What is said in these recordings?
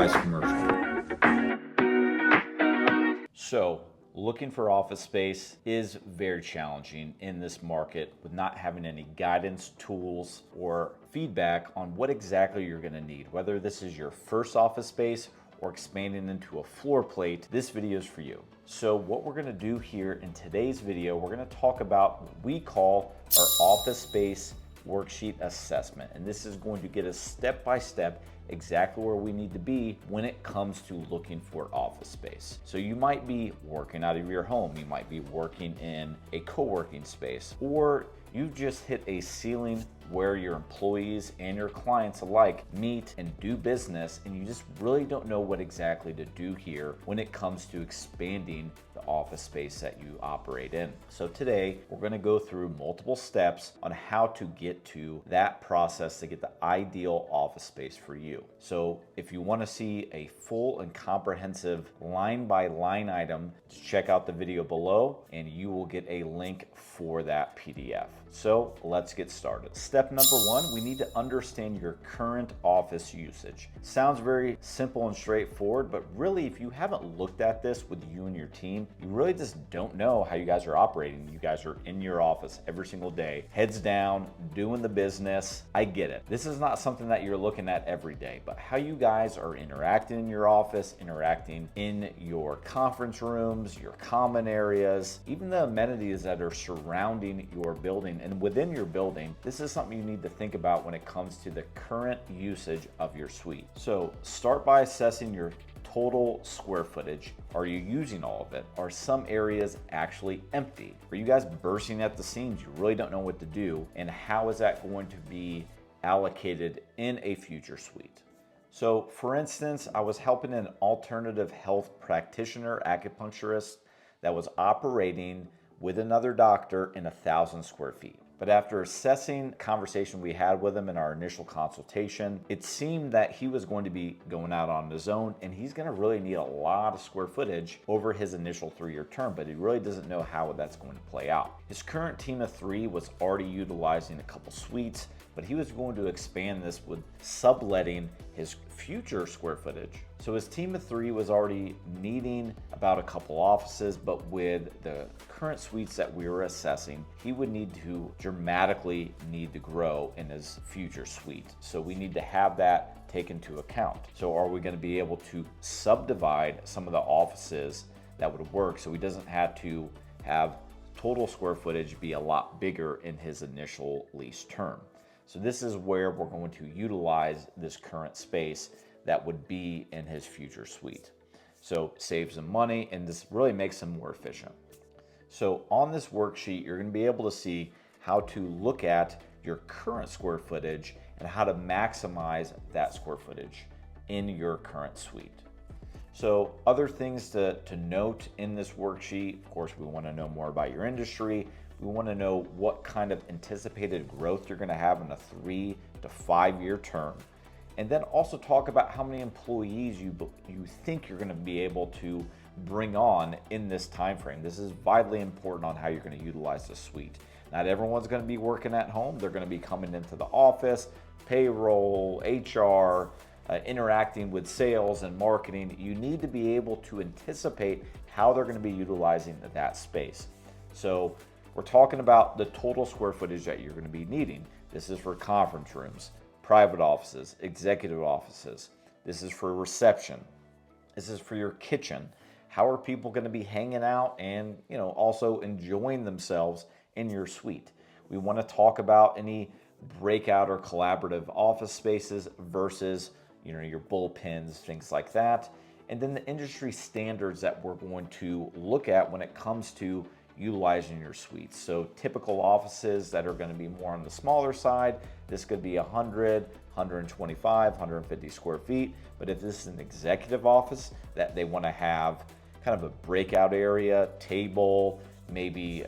authorized commercial. So, looking for office space is very challenging in this market with not having any guidance, tools, or feedback on what exactly you're going to need. Whether this is your first office space or expanding into a floor plate, this video is for you. So what we're going to do here in today's video, we're going to talk about what we call our Office Space Worksheet Assessment. And this is going to get us step by step exactly where we need to be when it comes to looking for office space. So you might be working out of your home, you might be working in a co-working space, or you've just hit a ceiling where your employees and your clients alike meet and do business, and you just really don't know what exactly to do here when it comes to expanding the office space that you operate in. So today, we're going to go through multiple steps on how to get to that process to get the ideal office space for you. So if you want to see a full and comprehensive line by line item, check out the video below and you will get a link for that PDF. So let's get started. Step number one, we need to understand your current office usage. Sounds very simple and straightforward, but really if you haven't looked at this with you and your team, you really just don't know how you guys are operating. You guys are in your office every single day, heads down, doing the business. I get it. This is not something that you're looking at every day, but how you guys are interacting in your office, interacting in your conference rooms, your common areas, even the amenities that are surrounding your building and within your building, this is something you need to think about when it comes to the current usage of your suite. So start by assessing your total square footage. Are you using all of it? Are some areas actually empty? Are you guys bursting at the seams? You really don't know what to do. And how is that going to be allocated in a future suite? So for instance, I was helping an alternative health practitioner, acupuncturist, that was operating with another doctor in 1,000 square feet. But after assessing the conversation we had with him in our initial consultation, it seemed that he was going to be going out on his own and he's going to really need a lot of square footage over his initial 3-year term, but he really doesn't know how that's going to play out. His current team of 3 was already utilizing a couple suites, but he was going to expand this with subletting his future square footage. So his team of 3 was already needing about a couple offices, but with the current suites that we were assessing, he would need to dramatically need to grow in his future suite. So we need to have that taken into account. So are we going to be able to subdivide some of the offices that would work so he doesn't have to have total square footage be a lot bigger in his initial lease term? So this is where we're going to utilize this current space that would be in his future suite. So saves him money and this really makes him more efficient. So on this worksheet, you're going to be able to see how to look at your current square footage and how to maximize that square footage in your current suite. So other things to note in this worksheet, of course, we want to know more about your industry. We want to know what kind of anticipated growth you're going to have in a 3 to 5 year term. And then also talk about how many employees you think you're going to be able to bring on in this time frame. This is vitally important on how you're going to utilize the suite. Not everyone's going to be working at home. They're going to be coming into the office, payroll, HR, interacting with sales and marketing. You need to be able to anticipate how they're going to be utilizing that space. So we're talking about the total square footage that you're going to be needing. This is for conference rooms, private offices, executive offices. This is for reception. This is for your kitchen. How are people going to be hanging out and, also enjoying themselves in your suite? We want to talk about any breakout or collaborative office spaces versus, your bullpens, things like that. And then the industry standards that we're going to look at when it comes to utilizing your suites. So typical offices that are going to be more on the smaller side, this could be 100, 125, 150 square feet. But if this is an executive office that they want to have kind of a breakout area, table, maybe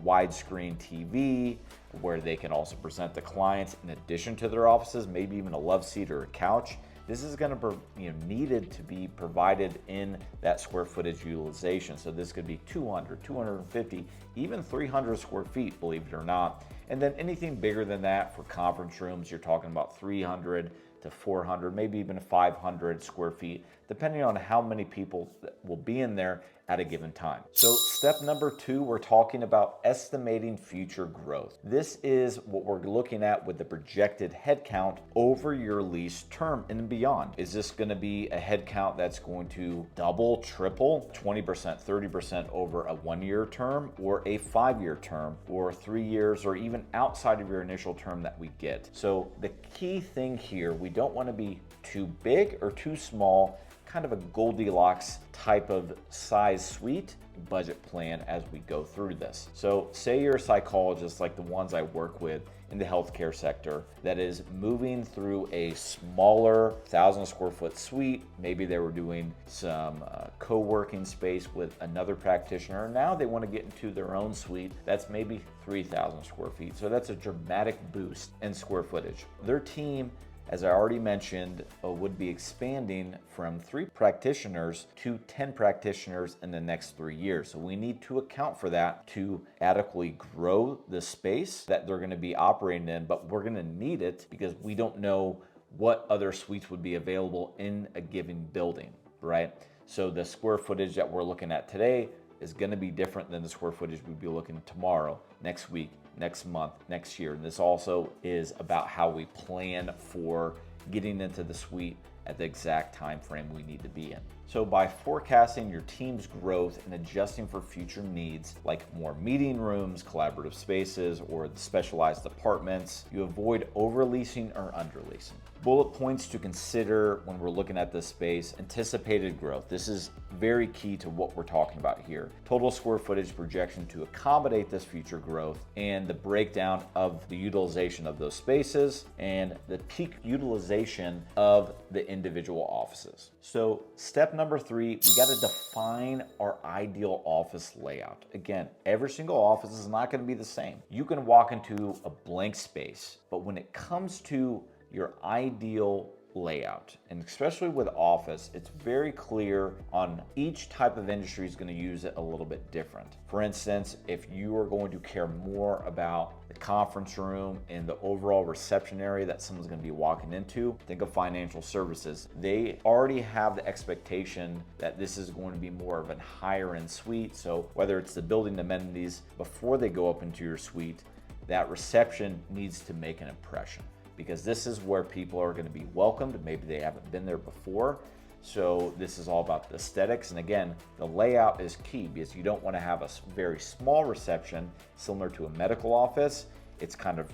widescreen TV where they can also present the clients in addition to their offices, maybe even a love seat or a couch. This is going to be needed to be provided in that square footage utilization. So this could be 200, 250, even 300 square feet, believe it or not. And then anything bigger than that for conference rooms, you're talking about 300 to 400, maybe even 500 square feet, depending on how many people will be in there at a given time. So step number 2, we're talking about estimating future growth. This is what we're looking at with the projected headcount over your lease term and beyond. Is this going to be a headcount that's going to double, triple, 20%, 30% over a 1-year term, or a 5-year term, or 3 years, or even outside of your initial term that we get? So the key thing here, we don't want to be too big or too small, kind of a Goldilocks type of size suite budget plan as we go through this. So say you're a psychologist like the ones I work with in the healthcare sector that is moving through a smaller 1,000 square foot suite. Maybe they were doing some co-working space with another practitioner. Now they want to get into their own suite that's maybe 3,000 square feet. So that's a dramatic boost in square footage. Their team, as I already mentioned, would be expanding from 3 practitioners to 10 practitioners in the next 3 years. So we need to account for that to adequately grow the space that they're going to be operating in, but we're going to need it because we don't know what other suites would be available in a given building, right? So the square footage that we're looking at today is going to be different than the square footage we'd be looking at tomorrow, next week, next month, next year. And this also is about how we plan for getting into the suite at the exact time frame we need to be in. So by forecasting your team's growth and adjusting for future needs like more meeting rooms, collaborative spaces, or specialized apartments, you avoid overleasing or underleasing. Bullet points to consider when we're looking at this space: anticipated growth. This is very key to what we're talking about here. Total square footage projection to accommodate this future growth, and the breakdown of the utilization of those spaces and the peak utilization of the individual offices. So step number 3, we got to define our ideal office layout. Again, every single office is not going to be the same. You can walk into a blank space, but when it comes to your ideal layout, and especially with office, it's very clear on each type of industry is going to use it a little bit different. For instance, if you are going to care more about the conference room and the overall reception area that someone's going to be walking into, think of financial services. They already have the expectation that this is going to be more of a higher end suite. So whether it's the building amenities before they go up into your suite, that reception needs to make an impression, because this is where people are going to be welcomed. Maybe they haven't been there before. So this is all about the aesthetics. And again, the layout is key, because you don't want to have a very small reception similar to a medical office. It's kind of,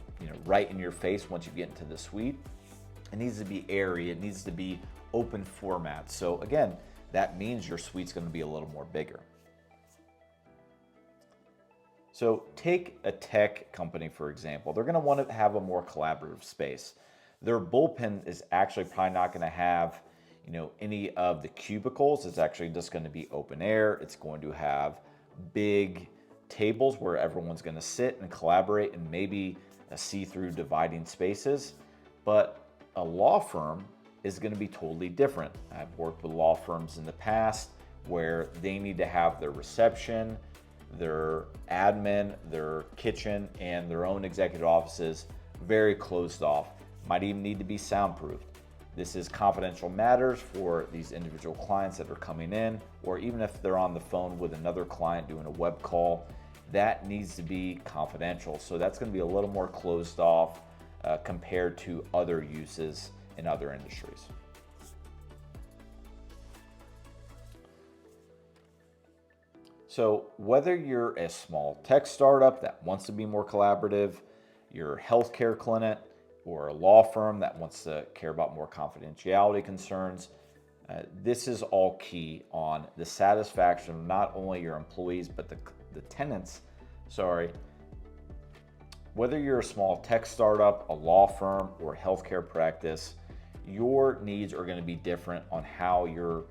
right in your face once you get into the suite. It needs to be airy. It needs to be open format. So again, that means your suite's going to be a little more bigger. So take a tech company, for example. They're going to want to have a more collaborative space. Their bullpen is actually probably not going to have, any of the cubicles. It's actually just going to be open air. It's going to have big tables where everyone's going to sit and collaborate, and maybe a see-through dividing spaces. But a law firm is going to be totally different. I've worked with law firms in the past where they need to have their reception, their admin, their kitchen, and their own executive offices very closed off. Might even need to be soundproofed. This is confidential matters for these individual clients that are coming in, or even if they're on the phone with another client doing a web call, that needs to be confidential. So that's going to be a little more closed off compared to other uses in other industries. So whether you're a small tech startup that wants to be more collaborative, you're a healthcare clinic, or a law firm that wants to care about more confidentiality concerns, this is all key on the satisfaction of not only your employees, but the tenants. Whether you're a small tech startup, a law firm, or a healthcare practice, your needs are going to be different on how your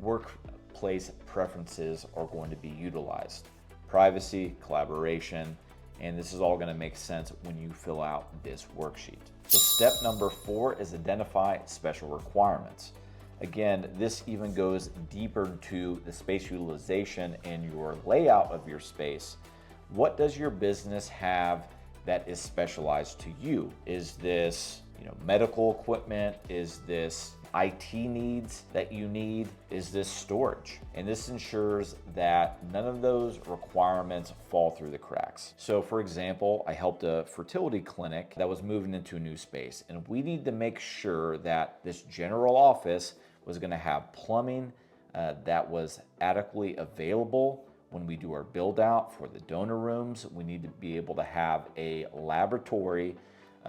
workplace preferences are going to be utilized. Privacy, collaboration, and this is all going to make sense when you fill out this worksheet. So step number 4 is identify special requirements. Again, this even goes deeper into the space utilization and your layout of your space. What does your business have that is specialized to you? Is this, medical equipment? Is this IT needs that you need? Is this storage? And this ensures that none of those requirements fall through the cracks. So for example, I helped a fertility clinic that was moving into a new space, and we need to make sure that this general office was going to have plumbing that was adequately available. When we do our build out for the donor rooms, we need to be able to have a laboratory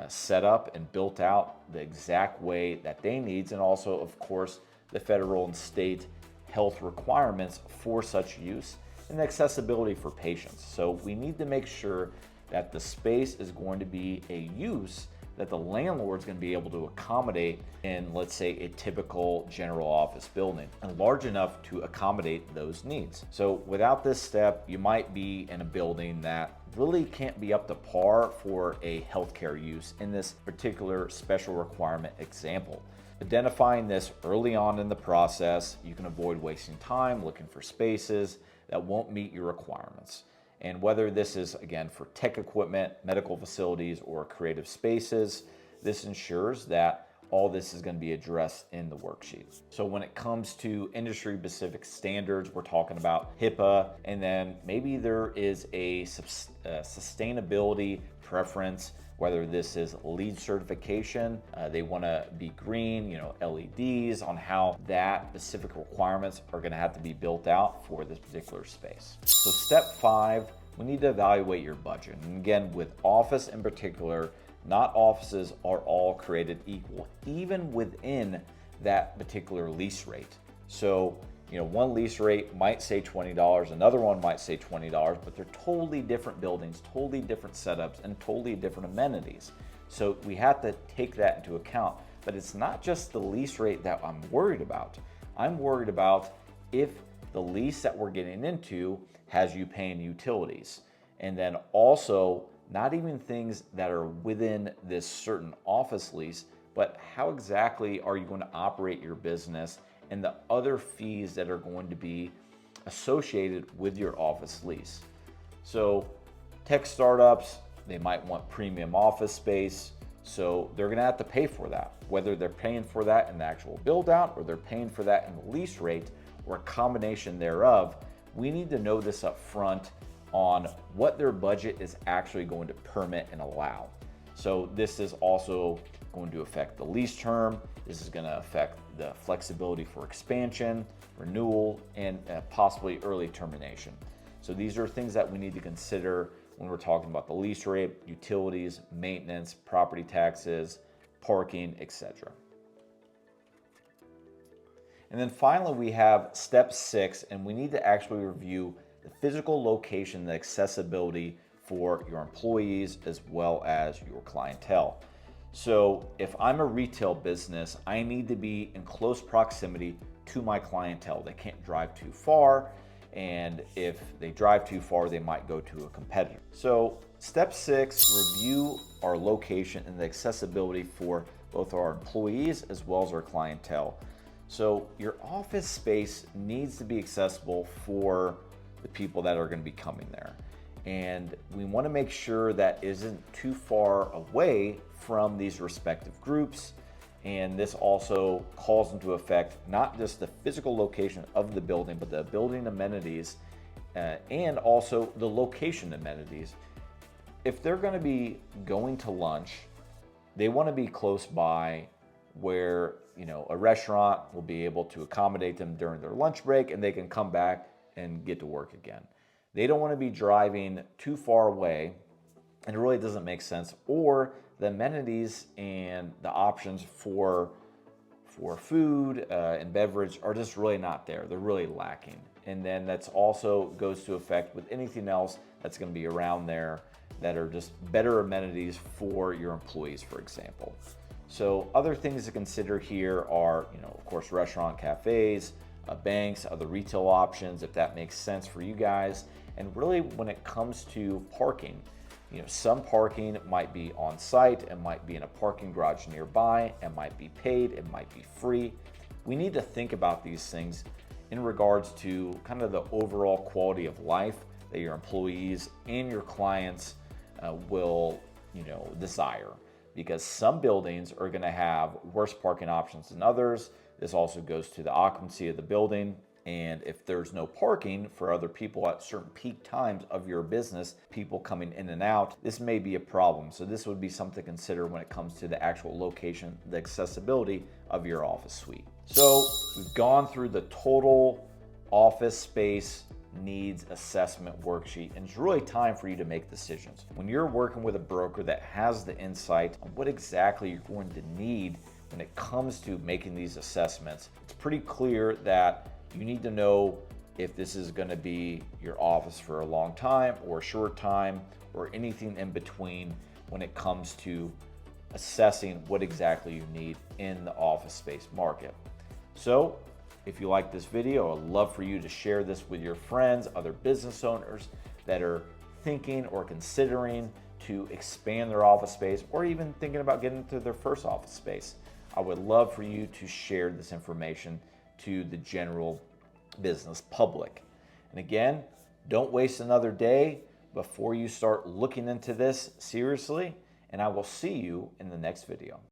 set up and built out the exact way that they needs, and also of course the federal and state health requirements for such use and accessibility for patients. So we need to make sure that the space is going to be a use that the landlord's going to be able to accommodate in, let's say, a typical general office building, and large enough to accommodate those needs. So without this step, you might be in a building that really can't be up to par for a healthcare use in this particular special requirement example. Identifying this early on in the process, you can avoid wasting time looking for spaces that won't meet your requirements. And whether this is, again, for tech equipment, medical facilities, or creative spaces, this ensures that all this is going to be addressed in the worksheet. So when it comes to industry-specific standards, we're talking about HIPAA, and then maybe there is a sustainability preference, whether this is LEED certification, they want to be green, LEDs, on how that specific requirements are going to have to be built out for this particular space. So step 5, we need to evaluate your budget. And again, with office in particular, not offices are all created equal, even within that particular lease rate. So, one lease rate might say $20, another one might say $20, but they're totally different buildings, totally different setups, and totally different amenities. So we have to take that into account. But it's not just the lease rate that I'm worried about. I'm worried about if the lease that we're getting into has you paying utilities. And then also, not even things that are within this certain office lease, but how exactly are you going to operate your business and the other fees that are going to be associated with your office lease. So tech startups, they might want premium office space, so they're going to have to pay for that, whether they're paying for that in the actual build out or they're paying for that in the lease rate or a combination thereof. We need to know this up front on what their budget is actually going to permit and allow. So this is also going to affect the lease term. This is going to affect the flexibility for expansion, renewal, and possibly early termination. So these are things that we need to consider when we're talking about the lease rate, utilities, maintenance, property taxes, parking, etc. And then finally, we have step 6, and we need to actually review the physical location, the accessibility for your employees as well as your clientele. So if I'm a retail business, I need to be in close proximity to my clientele. They can't drive too far, and if they drive too far, they might go to a competitor. So step 6, review our location and the accessibility for both our employees as well as our clientele. So your office space needs to be accessible for the people that are going to be coming there. And we want to make sure that isn't too far away from these respective groups. And this also calls into effect not just the physical location of the building, but the building amenities and also the location amenities. If they're going to be going to lunch, they want to be close by where a restaurant will be able to accommodate them during their lunch break and they can come back and get to work again. They don't want to be driving too far away, and it really doesn't make sense, or the amenities and the options for food and beverage are just really not there. They're really lacking. And then that's also goes to effect with anything else that's going to be around there that are just better amenities for your employees, for example. So other things to consider here are, of course, restaurant, cafes, banks, other retail options, if that makes sense for you guys. And really, when it comes to parking, some parking might be on site, it might be in a parking garage nearby, it might be paid, it might be free. We need to think about these things in regards to kind of the overall quality of life that your employees and your clients will, desire. because some buildings are going to have worse parking options than others. This also goes to the occupancy of the building. And if there's no parking for other people at certain peak times of your business, people coming in and out, this may be a problem. So this would be something to consider when it comes to the actual location, the accessibility of your office suite. So we've gone through the total office space needs assessment worksheet, and it's really time for you to make decisions. When you're working with a broker that has the insight on what exactly you're going to need when it comes to making these assessments, it's pretty clear that you need to know if this is going to be your office for a long time or a short time or anything in between when it comes to assessing what exactly you need in the office space market. So if you like this video, I'd love for you to share this with your friends, other business owners that are thinking or considering to expand their office space, or even thinking about getting into their first office space. I would love for you to share this information to the general business public. And again, don't waste another day before you start looking into this seriously, and I will see you in the next video.